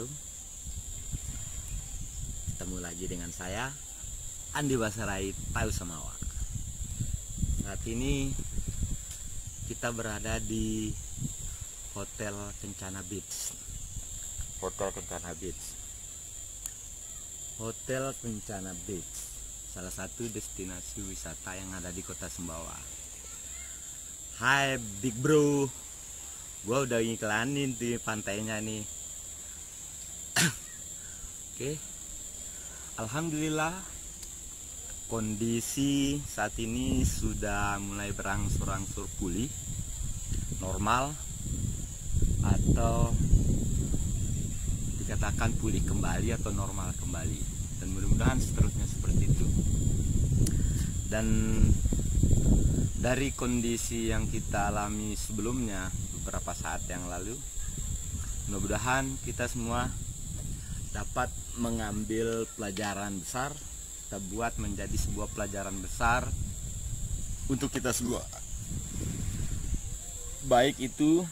wabarakatuh. Ketemu lagi dengan saya Andi Basarai Tahu Samawak. Saat ini kita berada di Hotel Kencana Beach. Hotel Kencana Beach. Hotel Kencana Beach, salah satu destinasi wisata yang ada di Kota Sumbawa. Hai Big Bro, gua udah iklanin di pantainya nih. Oke, alhamdulillah kondisi saat ini sudah mulai berangsur-angsur pulih, normal atau dikatakan pulih kembali atau normal kembali, dan mudah-mudahan seterusnya seperti itu. Dan dari kondisi yang kita alami sebelumnya beberapa saat yang lalu, mudah-mudahan kita semua dapat mengambil pelajaran besar, kita buat menjadi sebuah pelajaran besar untuk kita semua, baik itu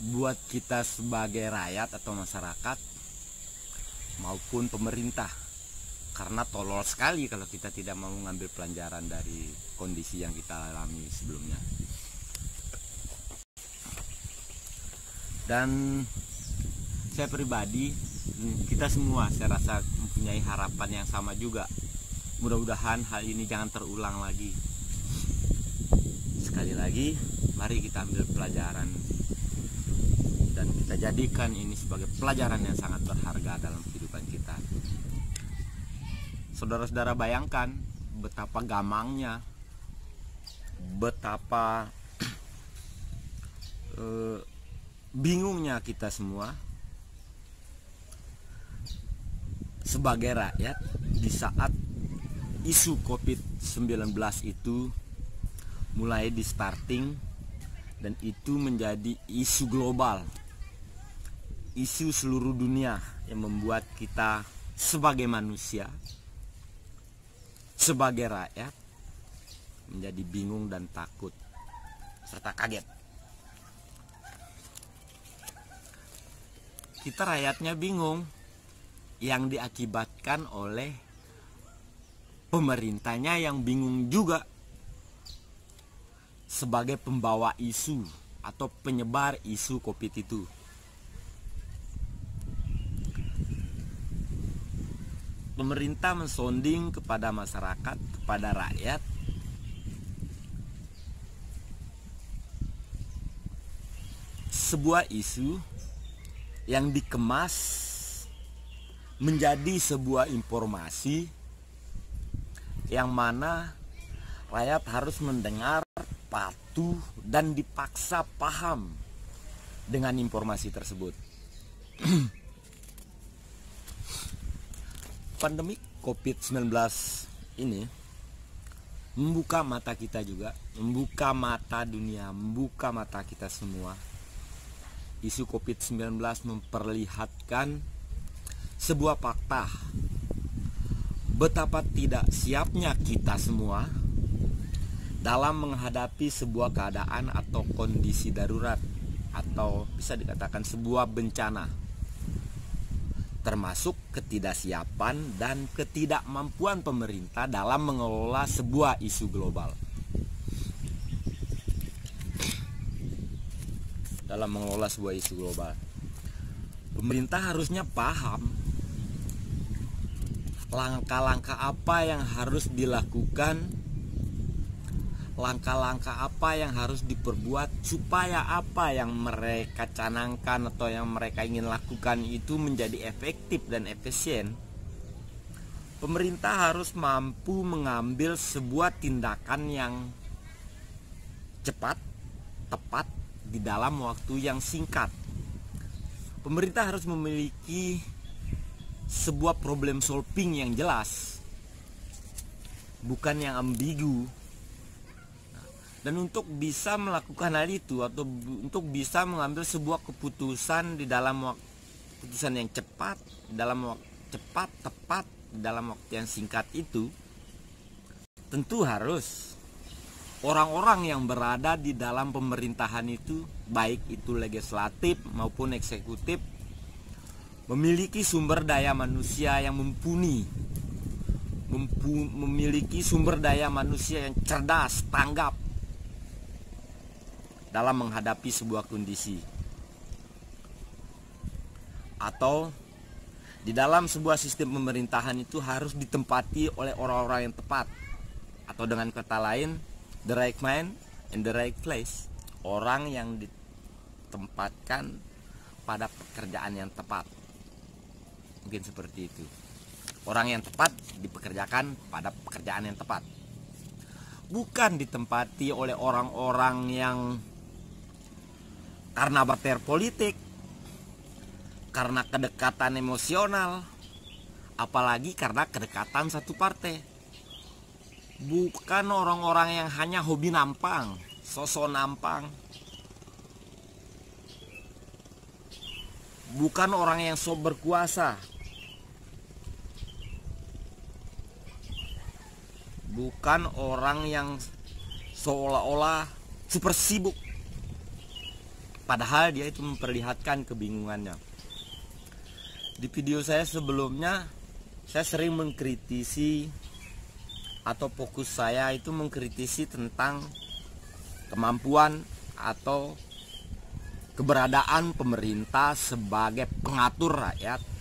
buat kita sebagai rakyat atau masyarakat maupun pemerintah, karena tolol sekali kalau kita tidak mau mengambil pelajaran dari kondisi yang kita alami sebelumnya. Dan saya pribadi, kita semua saya rasa mempunyai harapan yang sama juga. Mudah-mudahan hal ini jangan terulang lagi. Sekali lagi, mari kita ambil pelajaran dan kita jadikan ini sebagai pelajaran yang sangat berharga dalam kehidupan kita. Saudara-saudara, bayangkan betapa gamangnya, betapa bingungnya kita semua sebagai rakyat di saat isu COVID-19 itu mulai di starting, dan itu menjadi isu global, isu seluruh dunia yang membuat kita sebagai manusia, sebagai rakyat menjadi bingung dan takut serta kaget. Kita rakyatnya bingung, yang diakibatkan oleh pemerintahnya yang bingung juga sebagai pembawa isu atau penyebar isu COVID itu. Pemerintah mensonding kepada masyarakat, kepada rakyat, sebuah isu yang dikemas menjadi sebuah informasi yang mana rakyat harus mendengar, patuh, dan dipaksa paham dengan informasi tersebut. Pandemi COVID-19 ini membuka mata kita juga, membuka mata dunia, membuka mata kita semua. Isu COVID-19 memperlihatkan sebuah fakta betapa tidak siapnya kita semua dalam menghadapi sebuah keadaan atau kondisi darurat, atau bisa dikatakan sebuah bencana, termasuk ketidaksiapan dan ketidakmampuan pemerintah dalam mengelola sebuah isu global. Dalam mengelola sebuah isu global, pemerintah harusnya paham langkah-langkah apa yang harus dilakukan, langkah-langkah apa yang harus diperbuat supaya apa yang mereka canangkan atau yang mereka ingin lakukan itu menjadi efektif dan efisien. Pemerintah harus mampu mengambil sebuah tindakan yang cepat, tepat, di dalam waktu yang singkat. Pemerintah harus memiliki sebuah problem solving yang jelas, bukan yang ambigu. Dan untuk bisa melakukan hal itu, atau untuk bisa mengambil sebuah keputusan di dalam keputusan yang cepat, dalam waktu cepat, tepat, dalam waktu yang singkat itu, tentu harus orang-orang yang berada di dalam pemerintahan itu baik itu legislatif maupun eksekutif, memiliki sumber daya manusia yang mumpuni, memiliki sumber daya manusia yang cerdas, tanggap dalam menghadapi sebuah kondisi, atau di dalam sebuah sistem pemerintahan itu harus ditempati oleh orang-orang yang tepat, atau dengan kata lain, the right man in the right place. Orang yang ditempatkan pada pekerjaan yang tepat, mungkin seperti itu. Orang yang tepat dipekerjakan pada pekerjaan yang tepat, bukan ditempati oleh orang-orang yang karena barter politik, karena kedekatan emosional, apalagi karena kedekatan satu partai. Bukan orang-orang yang hanya hobi nampang, sosok nampang. Bukan orang yang sok berkuasa. Bukan orang yang seolah-olah super sibuk, padahal dia itu memperlihatkan kebingungannya. Di video saya sebelumnya, saya sering mengkritisi, atau fokus saya itu mengkritisi tentang kemampuan atau keberadaan pemerintah sebagai pengatur rakyat.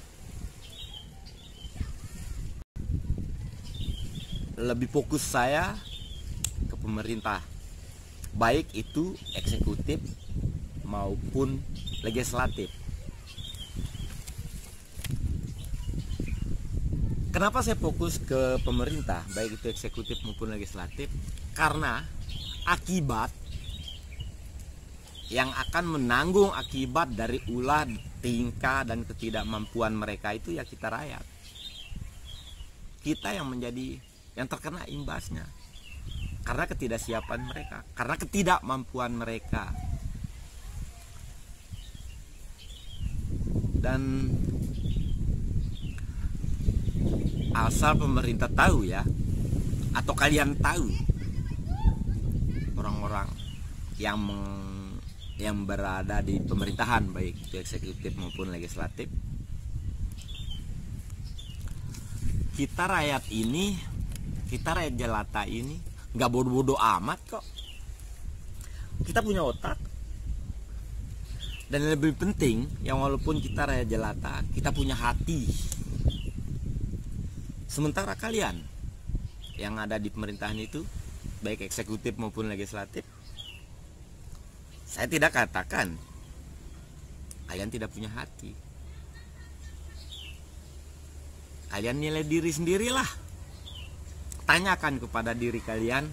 Lebih fokus saya ke pemerintah, baik itu eksekutif maupun legislatif. Kenapa saya fokus ke pemerintah, baik itu eksekutif maupun legislatif? Karena akibat yang akan menanggung akibat dari ulah, tingkah, dan ketidakmampuan mereka itu ya kita rakyat. Kita yang terkena imbasnya karena ketidaksiapan mereka, karena ketidakmampuan mereka. Dan asal pemerintah tahu ya, atau kalian tahu, orang-orang yang berada di pemerintahan, baik itu eksekutif maupun legislatif, kita rakyat jelata ini nggak bodoh-bodoh amat kok. Kita punya otak, dan lebih penting, yang walaupun kita rakyat jelata, kita punya hati. Sementara kalian yang ada di pemerintahan itu, baik eksekutif maupun legislatif, saya tidak katakan kalian tidak punya hati. Kalian nilai diri sendirilah. Tanyakan kepada diri kalian.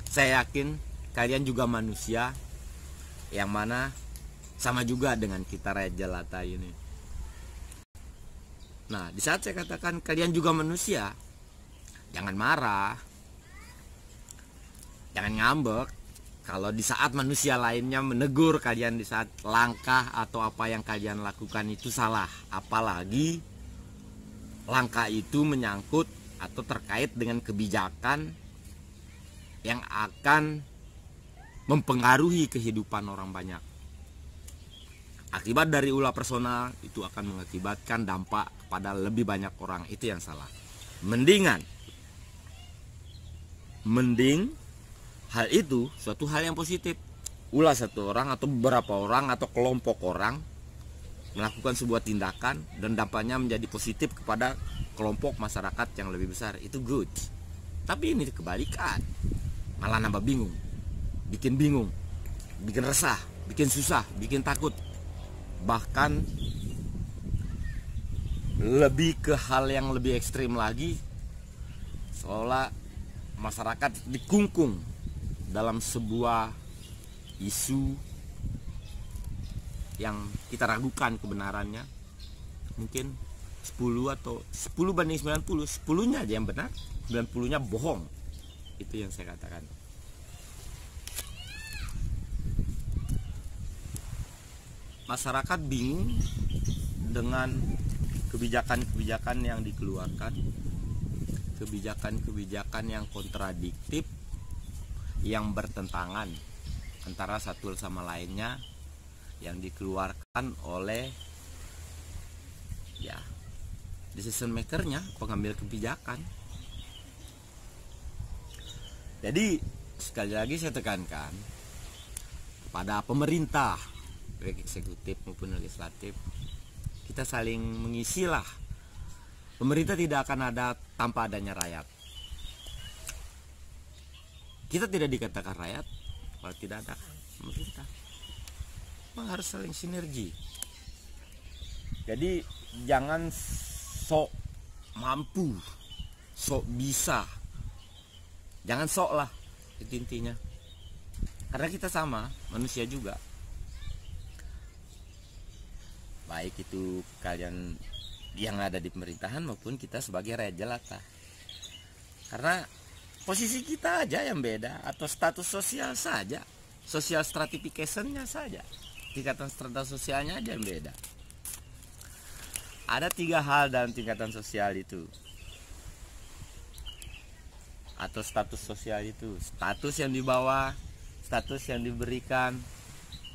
Saya yakin kalian juga manusia, yang mana sama juga dengan kita rakyat jelata ini. Nah, di saat saya katakan kalian juga manusia, jangan marah, jangan ngambek kalau di saat manusia lainnya menegur kalian di saat langkah atau apa yang kalian lakukan itu salah. Apalagi langkah itu menyangkut atau terkait dengan kebijakan yang akan mempengaruhi kehidupan orang banyak. Akibat dari ulah personal itu akan mengakibatkan dampak kepada lebih banyak orang. Itu yang salah. Mending hal itu suatu hal yang positif. Ulah satu orang atau beberapa orang atau kelompok orang melakukan sebuah tindakan dan dampaknya menjadi positif kepada kelompok masyarakat yang lebih besar, itu good. Tapi ini kebalikan, malah nambah bingung, bikin resah, bikin susah, bikin takut. Bahkan lebih ke hal yang lebih ekstrim lagi, seolah masyarakat dikungkung dalam sebuah isu yang kita ragukan kebenarannya. Mungkin 10 atau 10 banding 90, 10-nya aja yang benar, 90-nya bohong. Itu yang saya katakan. Masyarakat bingung dengan kebijakan-kebijakan yang dikeluarkan, kebijakan-kebijakan yang kontradiktif, yang bertentangan antara satu sama lainnya yang dikeluarkan oleh ya decision makernya, pengambil kebijakan. Jadi sekali lagi saya tekankan kepada pemerintah, baik eksekutif maupun legislatif, kita saling mengisi lah. Pemerintah tidak akan ada tanpa adanya rakyat. Kita tidak dikatakan rakyat kalau tidak ada pemerintah. Memang harus saling sinergi. Jadi jangan sok mampu, sok bisa, jangan sok lah, itu intinya. Karena kita sama, manusia juga. Baik itu kalian yang ada di pemerintahan maupun kita sebagai rakyat jelata. Karena posisi kita aja yang beda, atau status sosial saja, social stratification-nya saja, tingkatan strata sosialnya aja yang beda. Ada 3 hal dalam tingkatan sosial itu, atau status sosial itu: status yang dibawa, status yang diberikan,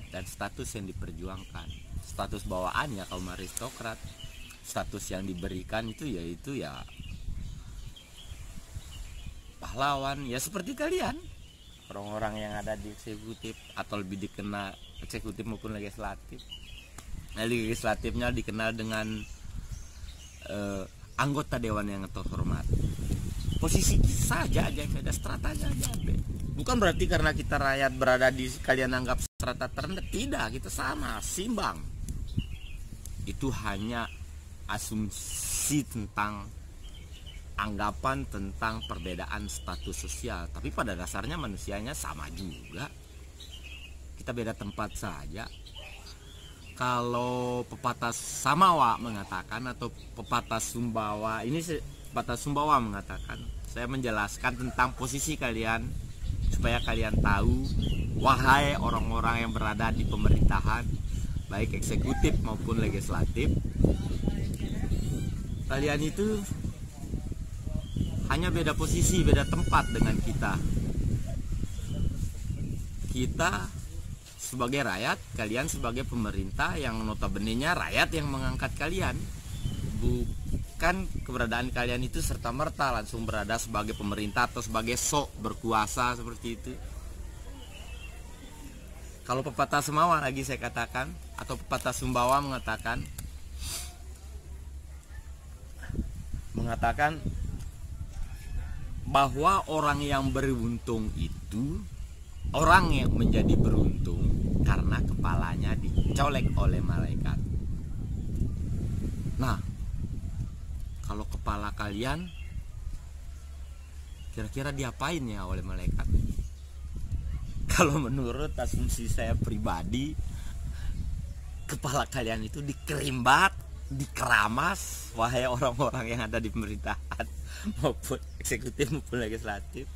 dan status yang diperjuangkan. Status bawaannya kaum aristokrat, status yang diberikan itu yaitu ya pahlawan, ya seperti kalian, orang-orang yang ada di eksekutif, atau lebih dikenal eksekutif maupun legislatif. Nah, legislatifnya dikenal dengan anggota dewan yang terhormat. Posisi saja aja beda, stratanya aja beda. Bukan berarti karena kita rakyat berada di kalian anggap strata terendah, tidak, kita sama, simbang. Itu hanya asumsi tentang anggapan tentang perbedaan status sosial, tapi pada dasarnya manusianya sama juga. Kita beda tempat saja. Kalau pepatah Samawa mengatakan, atau pepatah Sumbawa, ini pepatah Sumbawa mengatakan, saya menjelaskan tentang posisi kalian supaya kalian tahu, wahai orang-orang yang berada di pemerintahan, baik eksekutif maupun legislatif, kalian itu hanya beda posisi, beda tempat dengan kita. Kita sebagai rakyat, kalian sebagai pemerintah yang notabene-nya rakyat yang mengangkat kalian. Bukan keberadaan kalian itu serta-merta langsung berada sebagai pemerintah atau sebagai sok berkuasa seperti itu. Kalau pepatah Semawa lagi saya katakan, atau pepatah Sumbawa mengatakan bahwa orang yang beruntung itu orang yang menjadi beruntung karena kepalanya dicolek oleh malaikat. Nah, kalau kepala kalian kira-kira diapain ya oleh malaikat? Kalau menurut asumsi saya pribadi, kepala kalian itu dikerimbat, dikeramas, wahai orang-orang yang ada di pemerintahan maupun eksekutif maupun legislatif.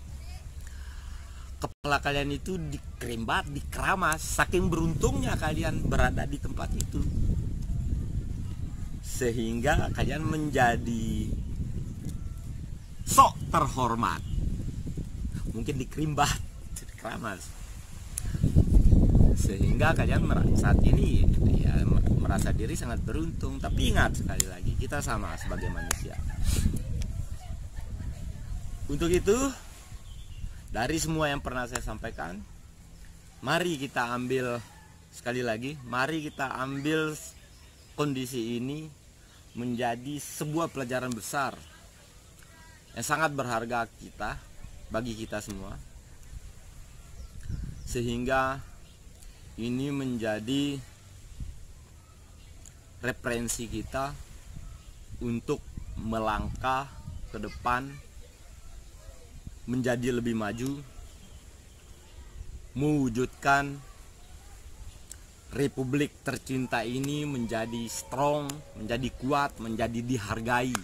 Kepala kalian itu dikerimbat, dikeramas, saking beruntungnya kalian berada di tempat itu, sehingga kalian menjadi sok terhormat. Mungkin dikerimbat, dikeramas, sehingga kalian saat ini ya, merasa diri sangat beruntung. Tapi ingat, sekali lagi, kita sama sebagai manusia. Untuk itu, dari semua yang pernah saya sampaikan, mari kita ambil, sekali lagi, mari kita ambil kondisi ini menjadi sebuah pelajaran besar yang sangat berharga bagi kita semua, sehingga ini menjadi referensi kita untuk melangkah ke depan, menjadi lebih maju, mewujudkan republik tercinta ini menjadi strong, menjadi kuat, menjadi dihargai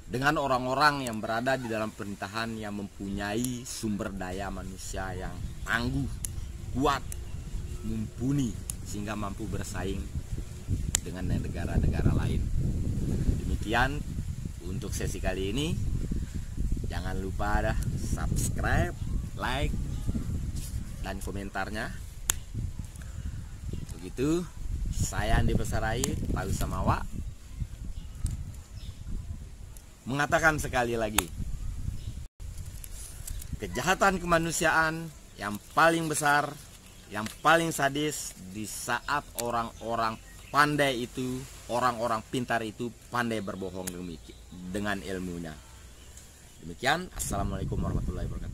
dengan orang-orang yang berada di dalam pemerintahan yang mempunyai sumber daya manusia yang tangguh, kuat, mumpuni, sehingga mampu bersaing dengan negara-negara lain. Demikian untuk sesi kali ini. Jangan lupa subscribe, like, dan komentarnya. Begitu, saya Andi Pesarai, Tahu Samawa, mengatakan sekali lagi, kejahatan kemanusiaan yang paling besar, yang paling sadis di saat orang-orang pandai itu, orang-orang pintar itu pandai berbohong dengan ilmunya. Demikian, assalamualaikum warahmatullahi wabarakatuh.